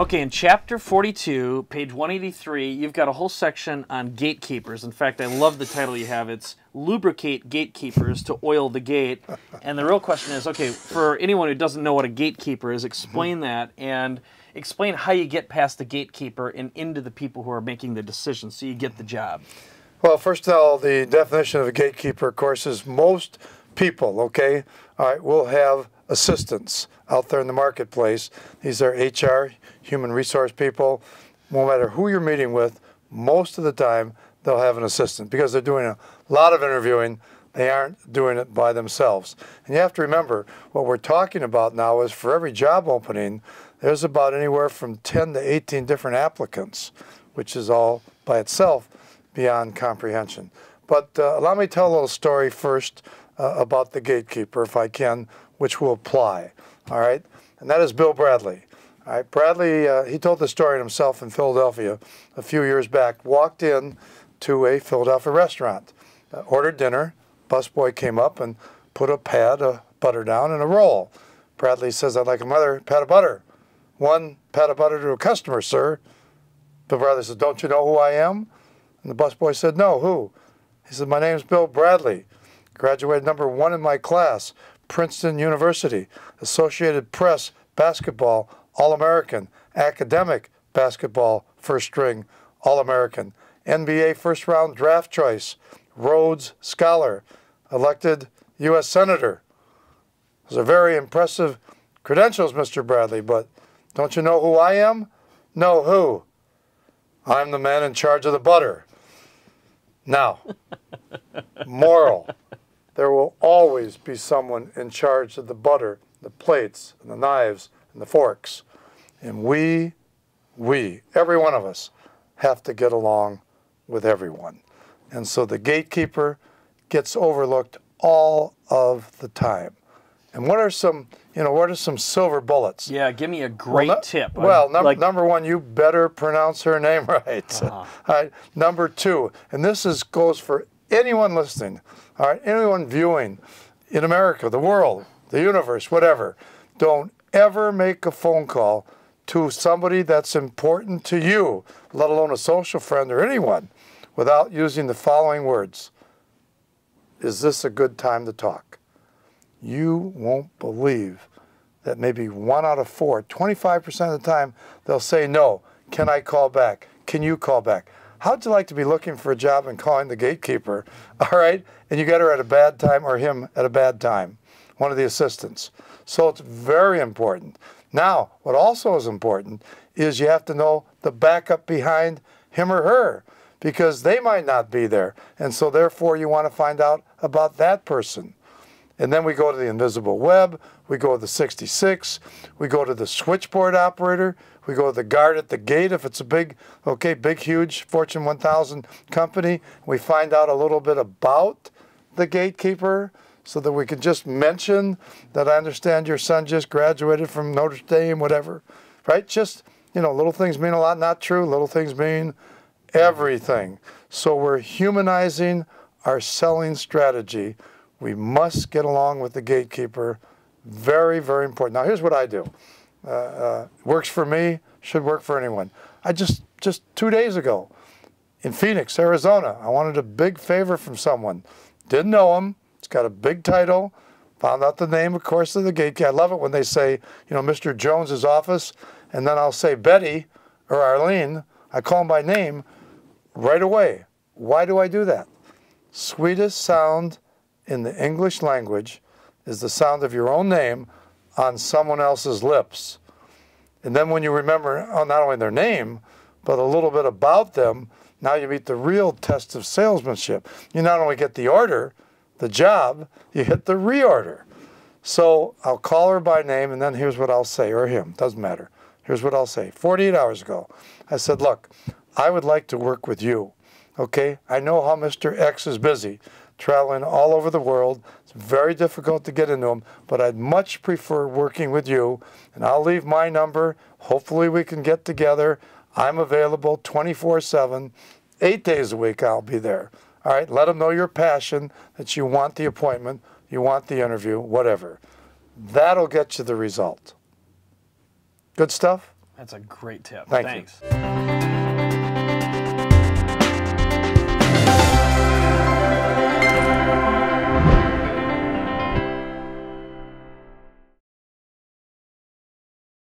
Okay, in chapter 42, page 183, you've got a whole section on gatekeepers. In fact, I love the title you have. It's Lubricate Gatekeepers to Oil the Gate. And the real question is, okay, for anyone who doesn't know what a gatekeeper is, explain that and explain how you get past the gatekeeper and into the people who are making the decisions so you get the job. Well, first of all, the definition of a gatekeeper, of course, is most people, okay? All right, will have assistants out there in the marketplace. These are HR, human resource people. No matter who you're meeting with, most of the time they'll have an assistant because they're doing a lot of interviewing. They aren't doing it by themselves. And you have to remember, what we're talking about now is for every job opening, there's about anywhere from 10 to 18 different applicants, which is all by itself beyond comprehension. But allow me to tell a little story first about the gatekeeper, if I can, which will apply, all right? And that is Bill Bradley. All right, Bradley, he told the story himself in Philadelphia a few years back, walked in to a Philadelphia restaurant, ordered dinner, busboy came up and put a pad of butter down and a roll. Bradley says, "I'd like another pat of butter." "One pat of butter to a customer, sir." Bill Bradley said, "Don't you know who I am?" And the busboy said, "No, who?" He said, "My name's Bill Bradley. Graduated #1 in my class, Princeton University, Associated Press, basketball, All-American, academic basketball, first string, All-American, NBA first round draft choice, Rhodes Scholar, elected U.S. Senator." Those are very impressive credentials, Mr. Bradley, but don't you know who I am? "No, who?" "I'm the man in charge of the butter." Now, moral. There will always be someone in charge of the butter, the plates, and the knives, and the forks. And we, every one of us, have to get along with everyone. And so the gatekeeper gets overlooked all of the time. And what are some, what are some silver bullets? Yeah, give me a great tip. Well, number one, you better pronounce her name right. All right. Number two, and this goes for anyone listening, all right, anyone viewing in America, the world, the universe, whatever, don't ever make a phone call to somebody that's important to you, let alone a social friend or anyone, without using the following words. "Is this a good time to talk?" You won't believe that maybe 1 out of 4, 25% of the time, they'll say, "No, can I call back? Can you call back?" How'd you like to be looking for a job and calling the gatekeeper, all right, and you got her at a bad time or him at a bad time, one of the assistants? So it's very important. Now, what also is important is you have to know the backup behind him or her, because they might not be there, and so therefore you want to find out about that person. And then we go to the invisible web, we go to the 66, we go to the switchboard operator, we go to the guard at the gate if it's a big, huge Fortune 1000 company. We find out a little bit about the gatekeeper so that we can just mention that I understand your son just graduated from Notre Dame, whatever, right? Just, little things mean a lot, not true. Little things mean everything. So we're humanizing our selling strategy. We must get along with the gatekeeper. Very, very important. Now, here's what I do. Works for me, should work for anyone. I just 2 days ago in Phoenix, Arizona, I wanted a big favor from someone. Didn't know him. It's got a big title. Found out the name, of course, of the gatekeeper. I love it when they say, Mr. Jones's office, and then I'll say Betty or Arlene. I call them by name right away. Why do I do that? Sweetest sound in the English language is the sound of your own name on someone else's lips. And then when you remember not only their name, but a little bit about them, now you meet the real test of salesmanship. You not only get the order, the job, you hit the reorder. So I'll call her by name, and then here's what I'll say, or him, doesn't matter. Here's what I'll say. 48 hours ago, I said, "Look, I would like to work with you, okay? I know how Mr. X is busy, traveling all over the world. It's very difficult to get into him, but I'd much prefer working with you, and I'll leave my number. Hopefully we can get together. I'm available 24/7, 8 days a week I'll be there. All right, let them know your passion, that you want the appointment, you want the interview, whatever. That'll get you the result." Good stuff? right. That's a great tip. Thank you. Thanks.